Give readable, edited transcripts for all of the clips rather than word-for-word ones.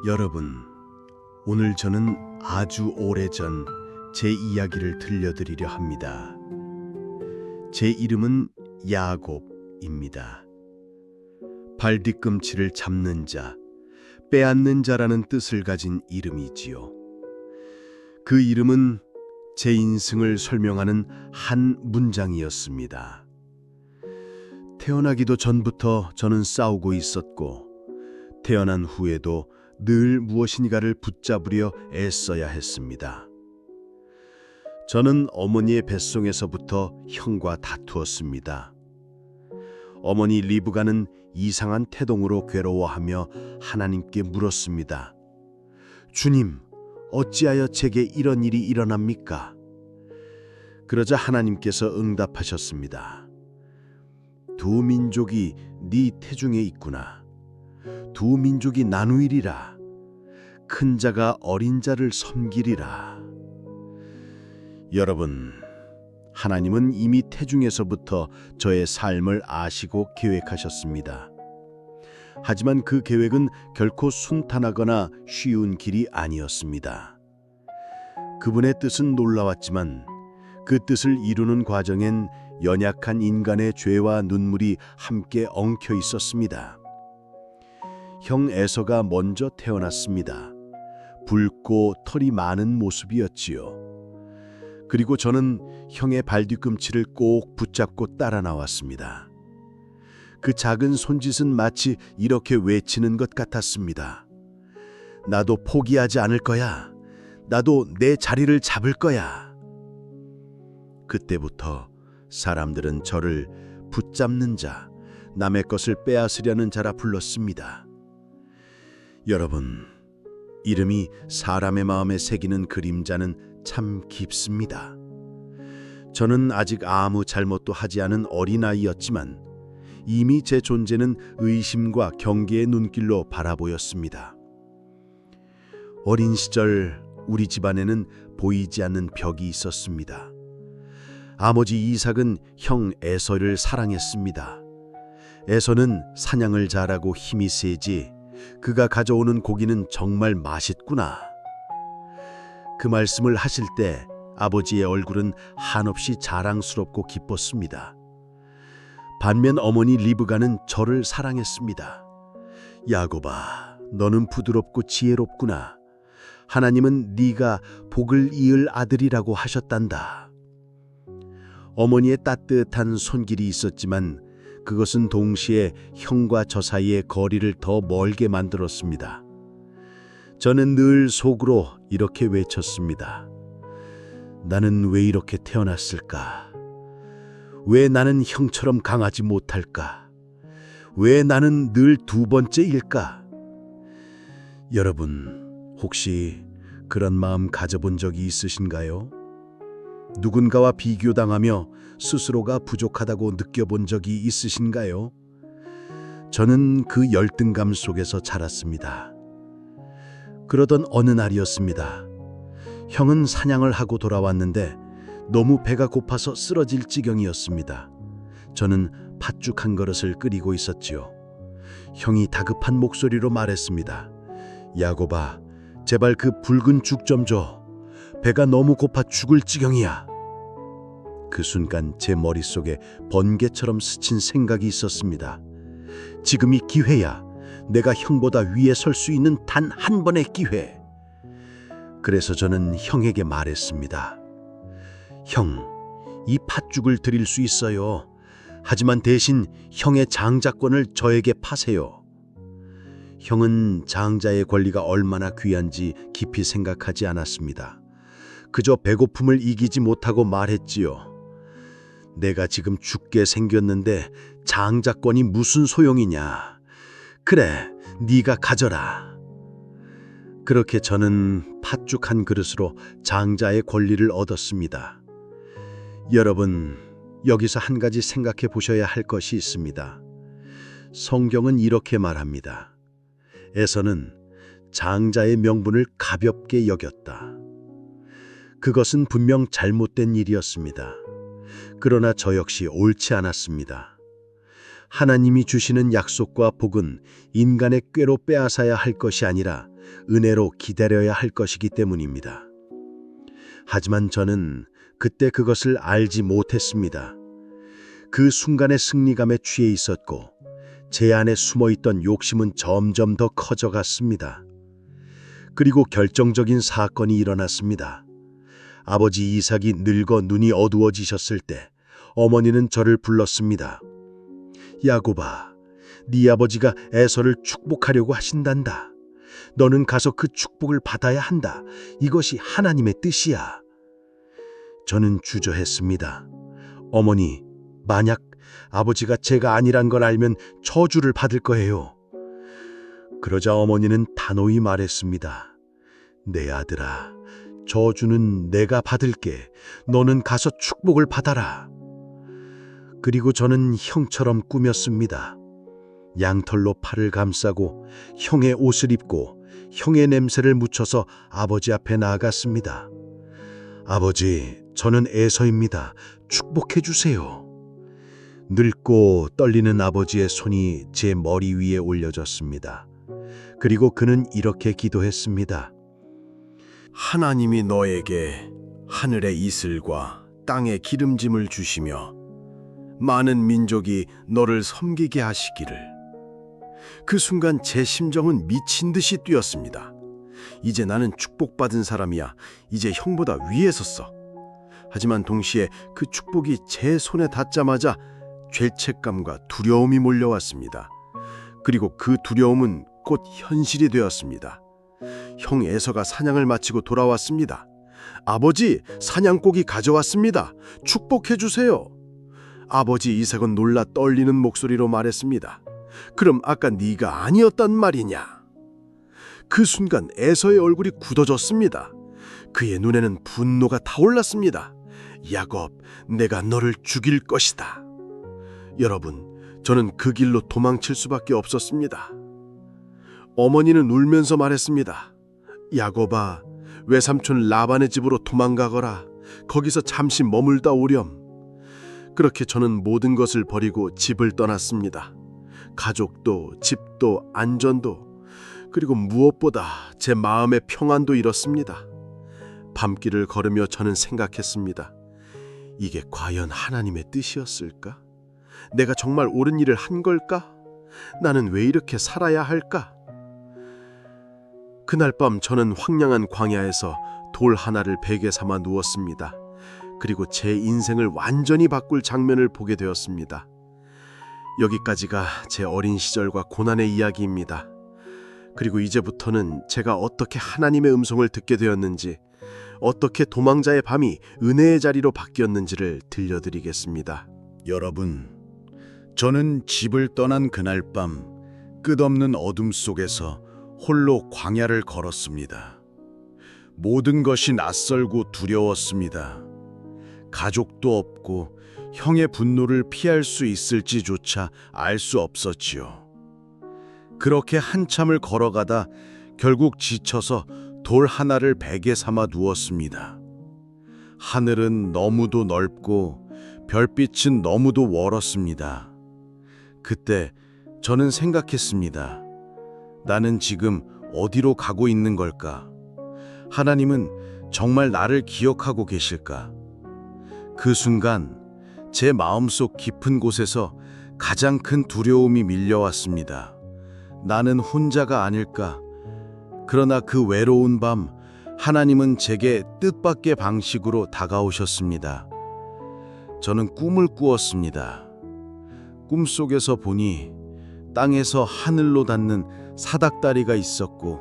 여러분, 오늘 저는 아주 오래전 제 이야기를 들려드리려 합니다. 제 이름은 야곱입니다. 발 뒤꿈치를 잡는 자, 빼앗는 자라는 뜻을 가진 이름이지요. 그 이름은 제 인생을 설명하는 한 문장이었습니다. 태어나기도 전부터 저는 싸우고 있었고, 태어난 후에도 늘 무엇인가를 붙잡으려 애써야 했습니다. 저는 어머니의 뱃속에서부터 형과 다투었습니다. 어머니 리브가는 이상한 태동으로 괴로워하며 하나님께 물었습니다. 주님, 어찌하여 제게 이런 일이 일어납니까? 그러자 하나님께서 응답하셨습니다. 두 민족이 네 태중에 있구나. 두 민족이 나누이리라. 큰 자가 어린 자를 섬기리라. 여러분, 하나님은 이미 태중에서부터 저의 삶을 아시고 계획하셨습니다. 하지만 그 계획은 결코 순탄하거나 쉬운 길이 아니었습니다. 그분의 뜻은 놀라웠지만 그 뜻을 이루는 과정엔 연약한 인간의 죄와 눈물이 함께 엉켜 있었습니다. 형 에서가 먼저 태어났습니다. 붉고 털이 많은 모습이었지요. 그리고 저는 형의 발뒤꿈치를 꼭 붙잡고 따라 나왔습니다. 그 작은 손짓은 마치 이렇게 외치는 것 같았습니다. 나도 포기하지 않을 거야. 나도 내 자리를 잡을 거야. 그때부터 사람들은 저를 붙잡는 자, 남의 것을 빼앗으려는 자라 불렀습니다. 여러분, 이름이 사람의 마음에 새기는 그림자는 참 깊습니다. 저는 아직 아무 잘못도 하지 않은 어린아이였지만 이미 제 존재는 의심과 경계의 눈길로 바라보였습니다. 어린 시절 우리 집안에는 보이지 않는 벽이 있었습니다. 아버지 이삭은 형 에서를 사랑했습니다. 에서는 사냥을 잘하고 힘이 세지 그가 가져오는 고기는 정말 맛있구나. 그 말씀을 하실 때 아버지의 얼굴은 한없이 자랑스럽고 기뻤습니다. 반면 어머니 리브가는 저를 사랑했습니다. 야곱아, 너는 부드럽고 지혜롭구나. 하나님은 네가 복을 이을 아들이라고 하셨단다. 어머니의 따뜻한 손길이 있었지만 그것은 동시에 형과 저 사이의 거리를 더 멀게 만들었습니다. 저는 늘 속으로 이렇게 외쳤습니다. 나는 왜 이렇게 태어났을까? 왜 나는 형처럼 강하지 못할까? 왜 나는 늘 두 번째일까? 여러분, 혹시 그런 마음 가져본 적이 있으신가요? 누군가와 비교당하며 스스로가 부족하다고 느껴본 적이 있으신가요? 저는 그 열등감 속에서 자랐습니다. 그러던 어느 날이었습니다. 형은 사냥을 하고 돌아왔는데 너무 배가 고파서 쓰러질 지경이었습니다. 저는 팥죽 한 그릇을 끓이고 있었지요. 형이 다급한 목소리로 말했습니다. 야곱아, 제발 그 붉은 죽 좀 줘. 배가 너무 고파 죽을 지경이야. 그 순간 제 머릿속에 번개처럼 스친 생각이 있었습니다. 지금이 기회야. 내가 형보다 위에 설 수 있는 단 한 번의 기회. 그래서 저는 형에게 말했습니다. 형, 이 팥죽을 드릴 수 있어요. 하지만 대신 형의 장자권을 저에게 파세요. 형은 장자의 권리가 얼마나 귀한지 깊이 생각하지 않았습니다. 그저 배고픔을 이기지 못하고 말했지요. 내가 지금 죽게 생겼는데 장자권이 무슨 소용이냐. 그래, 네가 가져라. 그렇게 저는 팥죽 한 그릇으로 장자의 권리를 얻었습니다. 여러분, 여기서 한 가지 생각해 보셔야 할 것이 있습니다. 성경은 이렇게 말합니다. 에서는 장자의 명분을 가볍게 여겼다. 그것은 분명 잘못된 일이었습니다. 그러나 저 역시 옳지 않았습니다. 하나님이 주시는 약속과 복은 인간의 꾀로 빼앗아야 할 것이 아니라 은혜로 기다려야 할 것이기 때문입니다. 하지만 저는 그때 그것을 알지 못했습니다. 그 순간의 승리감에 취해 있었고 제 안에 숨어있던 욕심은 점점 더 커져갔습니다. 그리고 결정적인 사건이 일어났습니다. 아버지 이삭이 늙어 눈이 어두워지셨을 때 어머니는 저를 불렀습니다. 야곱아, 네 아버지가 에서를 축복하려고 하신단다. 너는 가서 그 축복을 받아야 한다. 이것이 하나님의 뜻이야. 저는 주저했습니다. 어머니, 만약 아버지가 제가 아니란 걸 알면 저주를 받을 거예요. 그러자 어머니는 단호히 말했습니다. 내 아들아, 저주는 내가 받을게. 너는 가서 축복을 받아라. 그리고 저는 형처럼 꾸몄습니다. 양털로 팔을 감싸고 형의 옷을 입고 형의 냄새를 묻혀서 아버지 앞에 나아갔습니다. 아버지, 저는 에서입니다. 축복해 주세요. 늙고 떨리는 아버지의 손이 제 머리 위에 올려졌습니다. 그리고 그는 이렇게 기도했습니다. 하나님이 너에게 하늘의 이슬과 땅의 기름짐을 주시며 많은 민족이 너를 섬기게 하시기를. 그 순간 제 심정은 미친 듯이 뛰었습니다. 이제 나는 축복받은 사람이야. 이제 형보다 위에 섰어. 하지만 동시에 그 축복이 제 손에 닿자마자 죄책감과 두려움이 몰려왔습니다. 그리고 그 두려움은 곧 현실이 되었습니다. 형 에서가 사냥을 마치고 돌아왔습니다. 아버지, 사냥고기 가져왔습니다. 축복해 주세요. 아버지 이삭은 놀라 떨리는 목소리로 말했습니다. 그럼 아까 네가 아니었단 말이냐? 그 순간 에서의 얼굴이 굳어졌습니다. 그의 눈에는 분노가 타올랐습니다. 야곱, 내가 너를 죽일 것이다. 여러분, 저는 그 길로 도망칠 수밖에 없었습니다. 어머니는 울면서 말했습니다. 야곱아, 외삼촌 라반의 집으로 도망가거라. 거기서 잠시 머물다 오렴. 그렇게 저는 모든 것을 버리고 집을 떠났습니다. 가족도, 집도, 안전도, 그리고 무엇보다 제 마음의 평안도 잃었습니다. 밤길을 걸으며 저는 생각했습니다. 이게 과연 하나님의 뜻이었을까? 내가 정말 옳은 일을 한 걸까? 나는 왜 이렇게 살아야 할까? 그날 밤 저는 황량한 광야에서 돌 하나를 베개 삼아 누웠습니다. 그리고 제 인생을 완전히 바꿀 장면을 보게 되었습니다. 여기까지가 제 어린 시절과 고난의 이야기입니다. 그리고 이제부터는 제가 어떻게 하나님의 음성을 듣게 되었는지, 어떻게 도망자의 밤이 은혜의 자리로 바뀌었는지를 들려드리겠습니다. 여러분, 저는 집을 떠난 그날 밤 끝없는 어둠 속에서 홀로 광야를 걸었습니다. 모든 것이 낯설고 두려웠습니다. 가족도 없고 형의 분노를 피할 수 있을지조차 알 수 없었지요. 그렇게 한참을 걸어가다 결국 지쳐서 돌 하나를 베개 삼아 누웠습니다. 하늘은 너무도 넓고 별빛은 너무도 멀었습니다. 그때 저는 생각했습니다. 나는 지금 어디로 가고 있는 걸까? 하나님은 정말 나를 기억하고 계실까? 그 순간 제 마음속 깊은 곳에서 가장 큰 두려움이 밀려왔습니다. 나는 혼자가 아닐까? 그러나 그 외로운 밤 하나님은 제게 뜻밖의 방식으로 다가오셨습니다. 저는 꿈을 꾸었습니다. 꿈속에서 보니 땅에서 하늘로 닿는 사닥다리가 있었고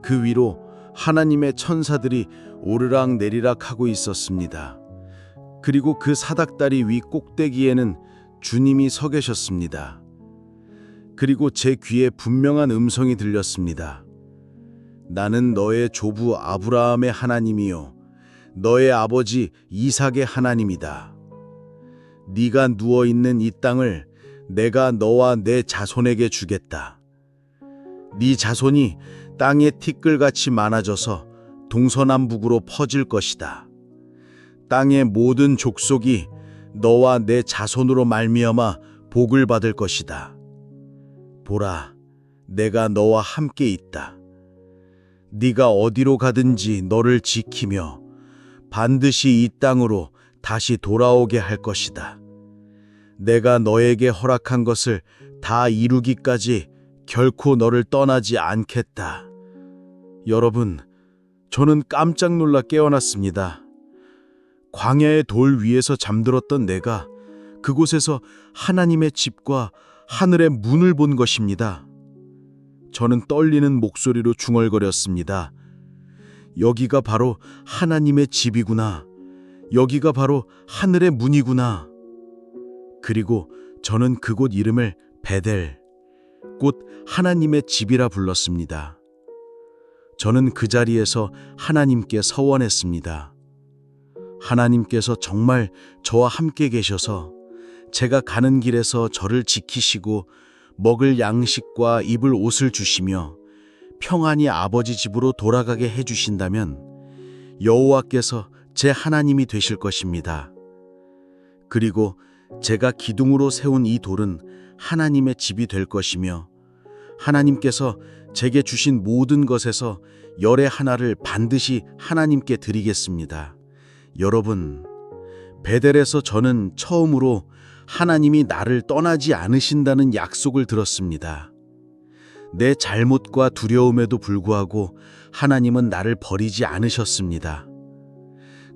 그 위로 하나님의 천사들이 오르락 내리락 하고 있었습니다. 그리고 그 사닥다리 위 꼭대기에는 주님이 서 계셨습니다. 그리고 제 귀에 분명한 음성이 들렸습니다. 나는 너의 조부 아브라함의 하나님이요 너의 아버지 이삭의 하나님이다. 네가 누워있는 이 땅을 내가 너와 내 자손에게 주겠다. 네 자손이 땅의 티끌같이 많아져서 동서남북으로 퍼질 것이다. 땅의 모든 족속이 너와 내 자손으로 말미암아 복을 받을 것이다. 보라, 내가 너와 함께 있다. 네가 어디로 가든지 너를 지키며 반드시 이 땅으로 다시 돌아오게 할 것이다. 내가 너에게 허락한 것을 다 이루기까지 결코 너를 떠나지 않겠다. 여러분, 저는 깜짝 놀라 깨어났습니다. 광야의 돌 위에서 잠들었던 내가 그곳에서 하나님의 집과 하늘의 문을 본 것입니다. 저는 떨리는 목소리로 중얼거렸습니다. 여기가 바로 하나님의 집이구나. 여기가 바로 하늘의 문이구나. 그리고 저는 그곳 이름을 베델, 곧 하나님의 집이라 불렀습니다. 저는 그 자리에서 하나님께 서원했습니다. 하나님께서 정말 저와 함께 계셔서 제가 가는 길에서 저를 지키시고 먹을 양식과 입을 옷을 주시며 평안히 아버지 집으로 돌아가게 해주신다면 여호와께서 제 하나님이 되실 것입니다. 그리고 제가 기둥으로 세운 이 돌은 하나님의 집이 될 것이며 하나님께서 제게 주신 모든 것에서 열의 하나를 반드시 하나님께 드리겠습니다. 여러분, 베델에서 저는 처음으로 하나님이 나를 떠나지 않으신다는 약속을 들었습니다. 내 잘못과 두려움에도 불구하고 하나님은 나를 버리지 않으셨습니다.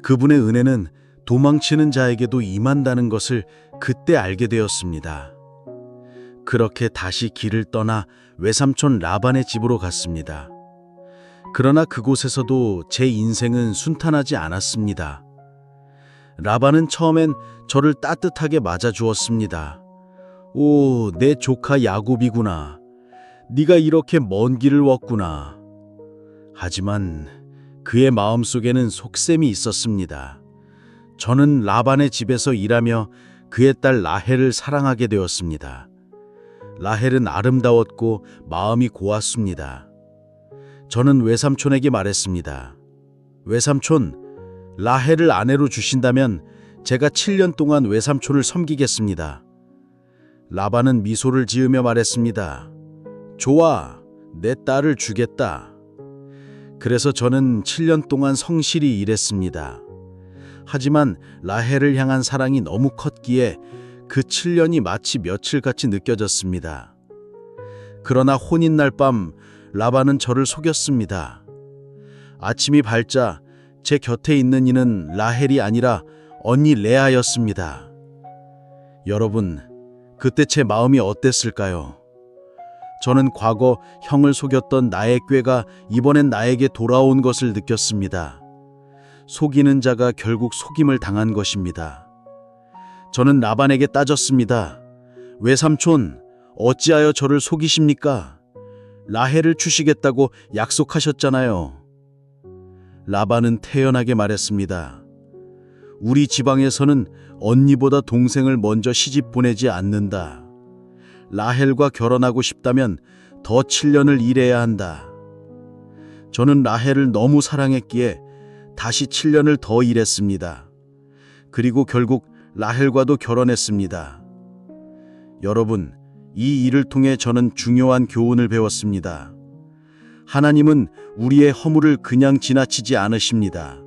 그분의 은혜는 도망치는 자에게도 임한다는 것을 그때 알게 되었습니다. 그렇게 다시 길을 떠나 외삼촌 라반의 집으로 갔습니다. 그러나 그곳에서도 제 인생은 순탄하지 않았습니다. 라반은 처음엔 저를 따뜻하게 맞아주었습니다. 오, 내 조카 야곱이구나. 네가 이렇게 먼 길을 왔구나. 하지만 그의 마음속에는 속셈이 있었습니다. 저는 라반의 집에서 일하며 그의 딸 라헬을 사랑하게 되었습니다. 라헬은 아름다웠고 마음이 고왔습니다. 저는 외삼촌에게 말했습니다. 외삼촌, 라헬을 아내로 주신다면 제가 7년 동안 외삼촌을 섬기겠습니다. 라반은 미소를 지으며 말했습니다. 좋아, 내 딸을 주겠다. 그래서 저는 7년 동안 성실히 일했습니다. 하지만 라헬을 향한 사랑이 너무 컸기에 그 7년이 마치 며칠같이 느껴졌습니다. 그러나 혼인날 밤 라반은 저를 속였습니다. 아침이 밝자 제 곁에 있는 이는 라헬이 아니라 언니 레아였습니다. 여러분, 그때 제 마음이 어땠을까요? 저는 과거 형을 속였던 나의 꾀가 이번엔 나에게 돌아온 것을 느꼈습니다. 속이는 자가 결국 속임을 당한 것입니다. 저는 라반에게 따졌습니다. 외삼촌, 어찌하여 저를 속이십니까? 라헬을 주시겠다고 약속하셨잖아요. 라반은 태연하게 말했습니다. 우리 지방에서는 언니보다 동생을 먼저 시집 보내지 않는다. 라헬과 결혼하고 싶다면 더 7년을 일해야 한다. 저는 라헬을 너무 사랑했기에 다시 7년을 더 일했습니다. 그리고 결국 라헬과도 결혼했습니다. 여러분, 이 일을 통해 저는 중요한 교훈을 배웠습니다. 하나님은 우리의 허물을 그냥 지나치지 않으십니다.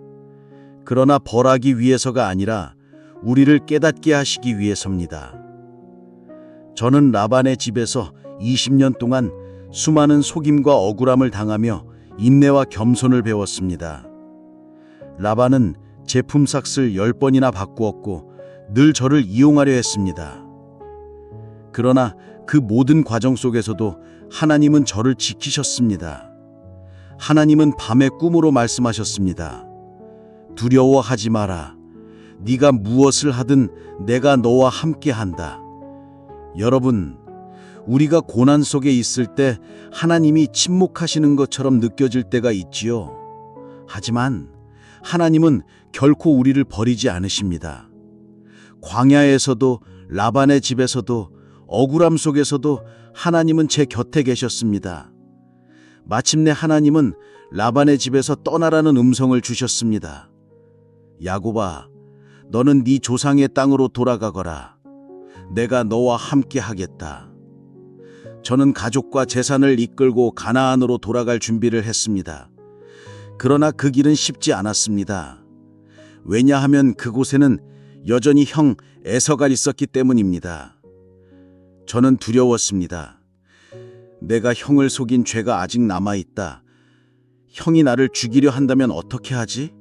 그러나 벌하기 위해서가 아니라 우리를 깨닫게 하시기 위해서입니다. 저는 라반의 집에서 20년 동안 수많은 속임과 억울함을 당하며 인내와 겸손을 배웠습니다. 라반은 제 품삯을 10번이나 바꾸었고 늘 저를 이용하려 했습니다. 그러나 그 모든 과정 속에서도 하나님은 저를 지키셨습니다. 하나님은 밤의 꿈으로 말씀하셨습니다. 두려워하지 마라. 네가 무엇을 하든 내가 너와 함께 한다. 여러분, 우리가 고난 속에 있을 때 하나님이 침묵하시는 것처럼 느껴질 때가 있지요. 하지만 하나님은 결코 우리를 버리지 않으십니다. 광야에서도 라반의 집에서도 억울함 속에서도 하나님은 제 곁에 계셨습니다. 마침내 하나님은 라반의 집에서 떠나라는 음성을 주셨습니다. 야곱아, 너는 네 조상의 땅으로 돌아가거라. 내가 너와 함께 하겠다. 저는 가족과 재산을 이끌고 가나안으로 돌아갈 준비를 했습니다. 그러나 그 길은 쉽지 않았습니다. 왜냐하면 그곳에는 여전히 형 에서가 있었기 때문입니다. 저는 두려웠습니다. 내가 형을 속인 죄가 아직 남아있다. 형이 나를 죽이려 한다면 어떻게 하지?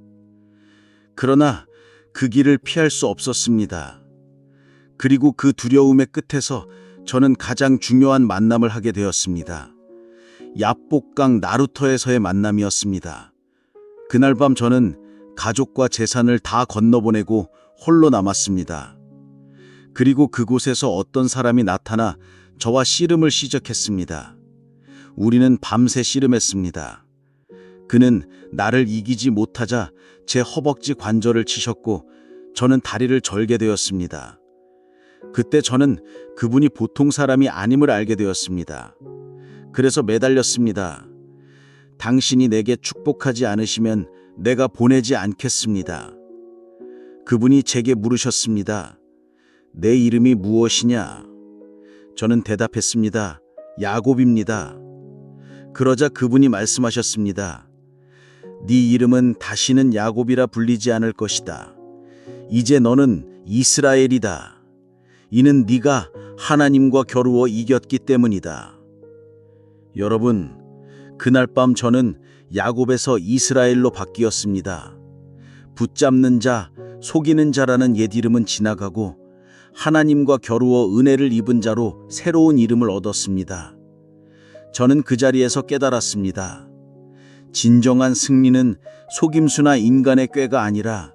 그러나 그 길을 피할 수 없었습니다. 그리고 그 두려움의 끝에서 저는 가장 중요한 만남을 하게 되었습니다. 야복강 나루터에서의 만남이었습니다. 그날 밤 저는 가족과 재산을 다 건너보내고 홀로 남았습니다. 그리고 그곳에서 어떤 사람이 나타나 저와 씨름을 시작했습니다. 우리는 밤새 씨름했습니다. 그는 나를 이기지 못하자 제 허벅지 관절을 치셨고 저는 다리를 절게 되었습니다. 그때 저는 그분이 보통 사람이 아님을 알게 되었습니다. 그래서 매달렸습니다. 당신이 내게 축복하지 않으시면 내가 보내지 않겠습니다. 그분이 제게 물으셨습니다. 내 이름이 무엇이냐? 저는 대답했습니다. 야곱입니다. 그러자 그분이 말씀하셨습니다. 네 이름은 다시는 야곱이라 불리지 않을 것이다. 이제 너는 이스라엘이다. 이는 네가 하나님과 겨루어 이겼기 때문이다. 여러분, 그날 밤 저는 야곱에서 이스라엘로 바뀌었습니다. 붙잡는 자, 속이는 자라는 옛 이름은 지나가고 하나님과 겨루어 은혜를 입은 자로 새로운 이름을 얻었습니다. 저는 그 자리에서 깨달았습니다. 진정한 승리는 속임수나 인간의 꾀가 아니라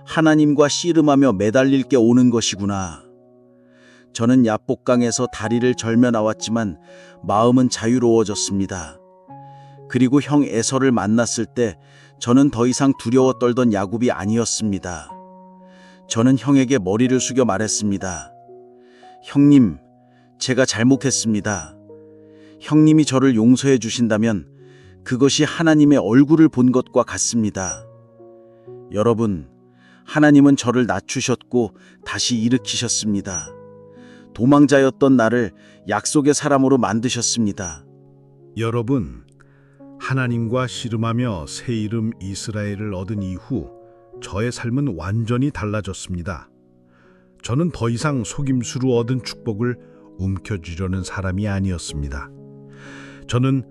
하나님과 씨름하며 매달릴 게 오는 것이구나. 저는 야복강에서 다리를 절며 나왔지만 마음은 자유로워졌습니다. 그리고 형 에서를 만났을 때 저는 더 이상 두려워 떨던 야곱이 아니었습니다. 저는 형에게 머리를 숙여 말했습니다. 형님, 제가 잘못했습니다. 형님이 저를 용서해 주신다면 그것이 하나님의 얼굴을 본 것과 같습니다. 여러분, 하나님은 저를 낮추셨고 다시 일으키셨습니다. 도망자였던 나를 약속의 사람으로 만드셨습니다. 여러분, 하나님과 씨름하며 새 이름 이스라엘을 얻은 이후 저의 삶은 완전히 달라졌습니다. 저는 더 이상 속임수로 얻은 축복을 움켜쥐려는 사람이 아니었습니다. 저는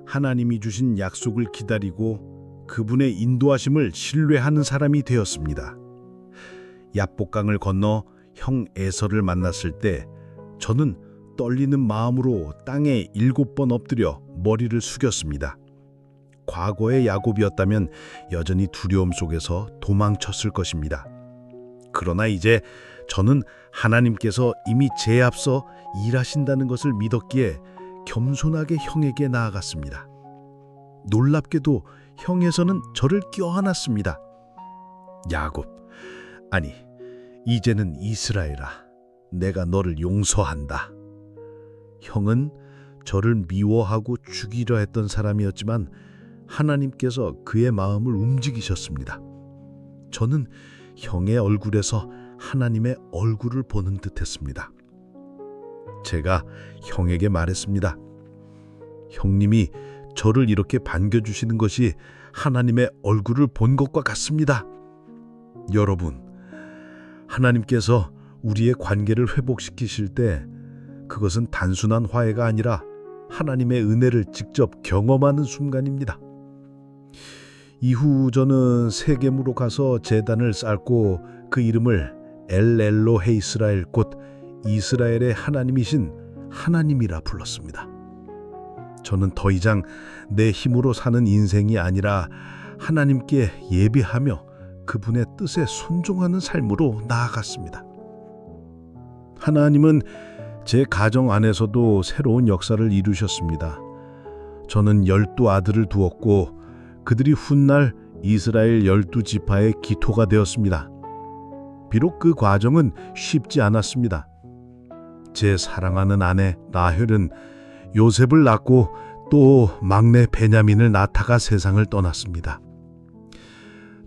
하나님이 주신 약속을 기다리고 그분의 인도하심을 신뢰하는 사람이 되었습니다. 야복강을 건너 형 에서를 만났을 때 저는 떨리는 마음으로 땅에 7번 엎드려 머리를 숙였습니다. 과거의 야곱이었다면 여전히 두려움 속에서 도망쳤을 것입니다. 그러나 이제 저는 하나님께서 이미 제 앞서 일하신다는 것을 믿었기에 겸손하게 형에게 나아갔습니다. 놀랍게도 형에서는 저를 껴안았습니다. 야곱, 아니, 이제는 이스라엘아, 내가 너를 용서한다. 형은 저를 미워하고 죽이려 했던 사람이었지만 하나님께서 그의 마음을 움직이셨습니다. 저는 형의 얼굴에서 하나님의 얼굴을 보는 듯했습니다. 제가 형에게 말했습니다. 형님이 저를 이렇게 반겨주시는 것이 하나님의 얼굴을 본 것과 같습니다. 여러분, 하나님께서 우리의 관계를 회복시키실 때 그것은 단순한 화해가 아니라 하나님의 은혜를 직접 경험하는 순간입니다. 이후 저는 세겜으로 가서 제단을 쌓고 그 이름을 엘엘로헤 이스라엘 곧 이스라엘의 하나님이신 하나님이라 불렀습니다. 저는 더 이상 내 힘으로 사는 인생이 아니라 하나님께 예배하며 그분의 뜻에 순종하는 삶으로 나아갔습니다. 하나님은 제 가정 안에서도 새로운 역사를 이루셨습니다. 저는 12아들을 두었고 그들이 훗날 이스라엘 12지파의 기토가 되었습니다. 비록 그 과정은 쉽지 않았습니다. 제 사랑하는 아내 라헬은 요셉을 낳고 또 막내 베냐민을 낳다가 세상을 떠났습니다.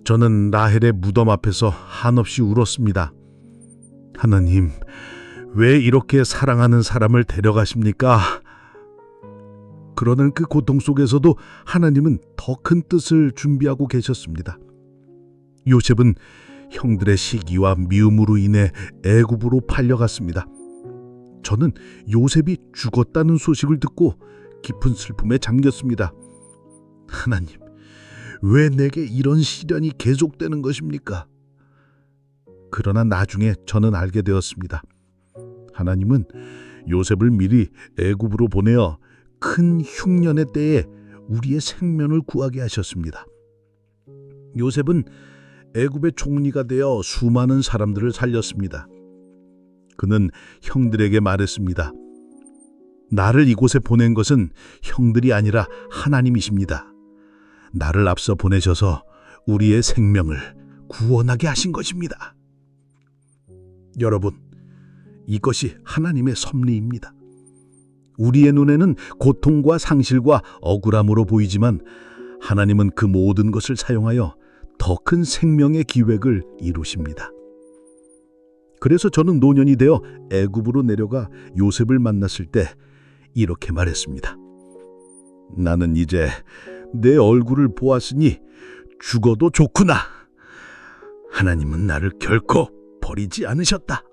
저는 라헬의 무덤 앞에서 한없이 울었습니다. 하나님, 왜 이렇게 사랑하는 사람을 데려가십니까? 그러는 그 고통 속에서도 하나님은 더 큰 뜻을 준비하고 계셨습니다. 요셉은 형들의 시기와 미움으로 인해 애굽으로 팔려갔습니다. 저는 요셉이 죽었다는 소식을 듣고 깊은 슬픔에 잠겼습니다. 하나님, 왜 내게 이런 시련이 계속되는 것입니까? 그러나 나중에 저는 알게 되었습니다. 하나님은 요셉을 미리 애굽으로 보내어 큰 흉년의 때에 우리의 생명을 구하게 하셨습니다. 요셉은 애굽의 총리가 되어 수많은 사람들을 살렸습니다. 그는 형들에게 말했습니다. 나를 이곳에 보낸 것은 형들이 아니라 하나님이십니다. 나를 앞서 보내셔서 우리의 생명을 구원하게 하신 것입니다. 여러분, 이것이 하나님의 섭리입니다. 우리의 눈에는 고통과 상실과 억울함으로 보이지만 하나님은 그 모든 것을 사용하여 더 큰 생명의 기획을 이루십니다. 그래서 저는 노년이 되어 애굽으로 내려가 요셉을 만났을 때 이렇게 말했습니다. 나는 이제 내 얼굴을 보았으니 죽어도 좋구나. 하나님은 나를 결코 버리지 않으셨다.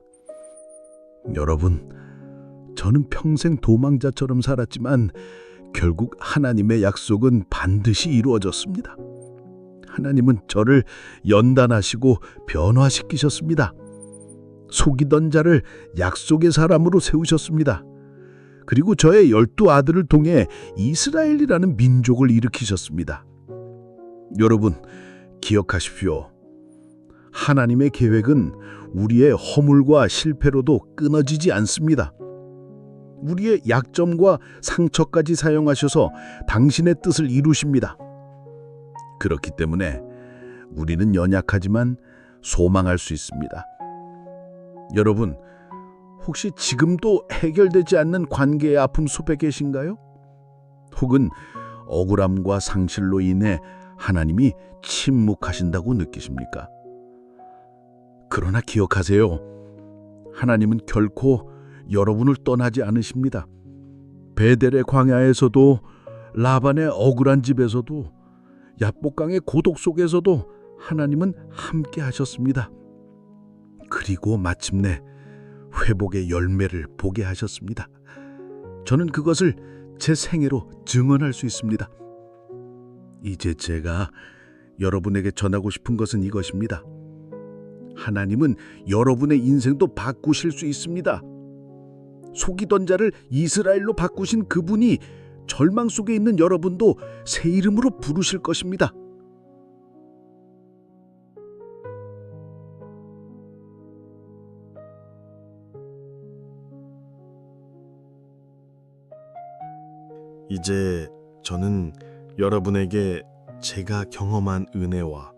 여러분, 저는 평생 도망자처럼 살았지만 결국 하나님의 약속은 반드시 이루어졌습니다. 하나님은 저를 연단하시고 변화시키셨습니다. 속이던 자를 약속의 사람으로 세우셨습니다. 그리고 저의 12 아들을 통해 이스라엘이라는 민족을 일으키셨습니다. 여러분, 기억하십시오. 하나님의 계획은 우리의 허물과 실패로도 끊어지지 않습니다. 우리의 약점과 상처까지 사용하셔서 당신의 뜻을 이루십니다. 그렇기 때문에 우리는 연약하지만 소망할 수 있습니다. 여러분, 혹시 지금도 해결되지 않는 관계의 아픔 숲에 계신가요? 혹은 억울함과 상실로 인해 하나님이 침묵하신다고 느끼십니까? 그러나 기억하세요. 하나님은 결코 여러분을 떠나지 않으십니다. 베델의 광야에서도, 라반의 억울한 집에서도, 야복강의 고독 속에서도 하나님은 함께 하셨습니다. 그리고 마침내 회복의 열매를 보게 하셨습니다. 저는 그것을 제 생애로 증언할 수 있습니다. 이제 제가 여러분에게 전하고 싶은 것은 이것입니다. 하나님은 여러분의 인생도 바꾸실 수 있습니다. 속이던 자를 이스라엘로 바꾸신 그분이 절망 속에 있는 여러분도 새 이름으로 부르실 것입니다. 이제 저는 여러분에게 제가 경험한 은혜와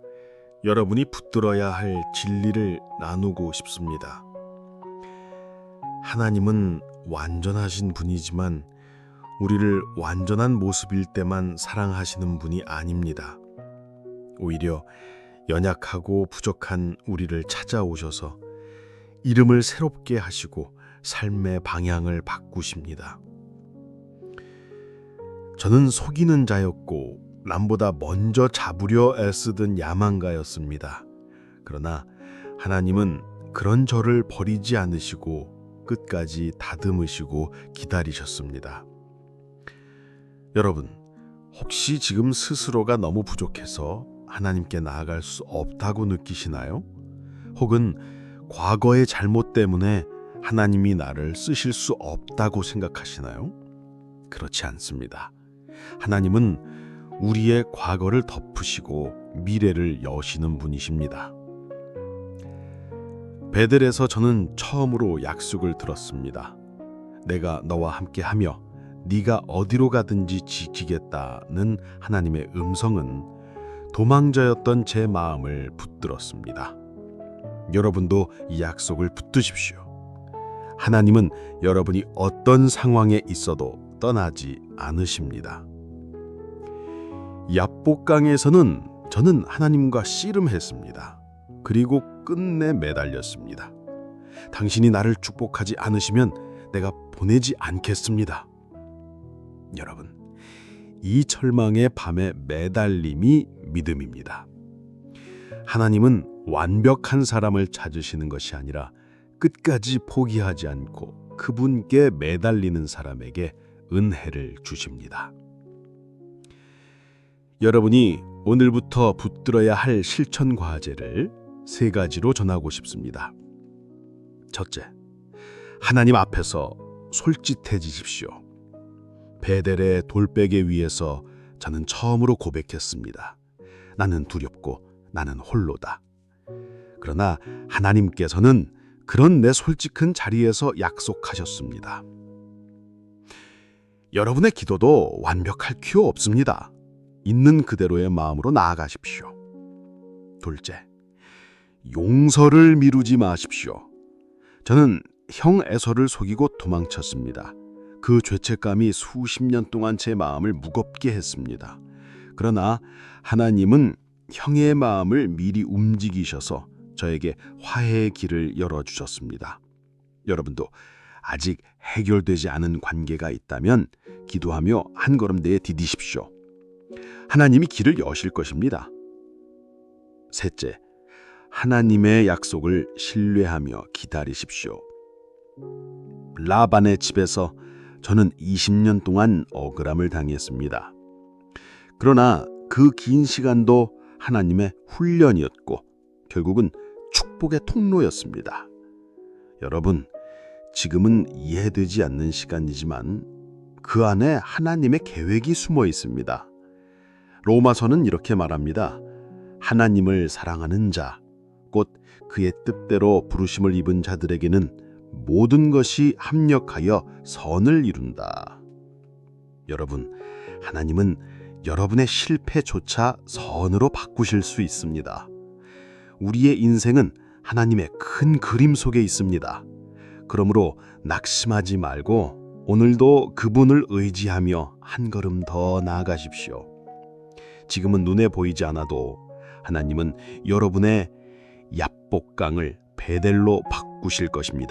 여러분이 붙들어야 할 진리를 나누고 싶습니다. 하나님은 완전하신 분이지만 우리를 완전한 모습일 때만 사랑하시는 분이 아닙니다. 오히려 연약하고 부족한 우리를 찾아오셔서 이름을 새롭게 하시고 삶의 방향을 바꾸십니다. 저는 속이는 자였고 남보다 먼저 잡으려 애쓰던 야망가였습니다. 그러나 하나님은 그런 저를 버리지 않으시고 끝까지 다듬으시고 기다리셨습니다. 여러분, 혹시 지금 스스로가 너무 부족해서 하나님께 나아갈 수 없다고 느끼시나요? 혹은 과거의 잘못 때문에 하나님이 나를 쓰실 수 없다고 생각하시나요? 그렇지 않습니다. 하나님은 우리의 과거를 덮으시고 미래를 여시는 분이십니다. 베델에서 저는 처음으로 약속을 들었습니다. 내가 너와 함께하며 네가 어디로 가든지 지키겠다는 하나님의 음성은 도망자였던 제 마음을 붙들었습니다. 여러분도 이 약속을 붙드십시오. 하나님은 여러분이 어떤 상황에 있어도 떠나지 않으십니다. 야복강에서는 저는 하나님과 씨름했습니다. 그리고 끝내 매달렸습니다. 당신이 나를 축복하지 않으시면 내가 보내지 않겠습니다. 여러분, 이 철망의 밤에 매달림이 믿음입니다. 하나님은 완벽한 사람을 찾으시는 것이 아니라 끝까지 포기하지 않고 그분께 매달리는 사람에게 은혜를 주십니다. 여러분이 오늘부터 붙들어야 할 실천 과제를 3가지로 전하고 싶습니다. 첫째, 하나님 앞에서 솔깃해지십시오. 베델의 돌베개 위에서 저는 처음으로 고백했습니다. 나는 두렵고 나는 홀로다. 그러나 하나님께서는 그런 내 솔직한 자리에서 약속하셨습니다. 여러분의 기도도 완벽할 필요 없습니다. 있는 그대로의 마음으로 나아가십시오. 둘째, 용서를 미루지 마십시오. 저는 형 에서를 속이고 도망쳤습니다. 그 죄책감이 수십 년 동안 제 마음을 무겁게 했습니다. 그러나 하나님은 형의 마음을 미리 움직이셔서 저에게 화해의 길을 열어주셨습니다. 여러분도 아직 해결되지 않은 관계가 있다면 기도하며 한 걸음 내에 디디십시오. 하나님이 길을 여실 것입니다. 셋째, 하나님의 약속을 신뢰하며 기다리십시오. 라반의 집에서 저는 20년 동안 억울함을 당했습니다. 그러나 그 긴 시간도 하나님의 훈련이었고 결국은 축복의 통로였습니다. 여러분, 지금은 이해되지 않는 시간이지만 그 안에 하나님의 계획이 숨어 있습니다. 로마서는 이렇게 말합니다. 하나님을 사랑하는 자, 곧 그의 뜻대로 부르심을 입은 자들에게는 모든 것이 합력하여 선을 이룬다. 여러분, 하나님은 여러분의 실패조차 선으로 바꾸실 수 있습니다. 우리의 인생은 하나님의 큰 그림 속에 있습니다. 그러므로 낙심하지 말고 오늘도 그분을 의지하며 한 걸음 더 나아가십시오. 지금은 눈에 보이지 않아도 하나님은 여러분의 야복강을 베델로 바꾸실 것입니다.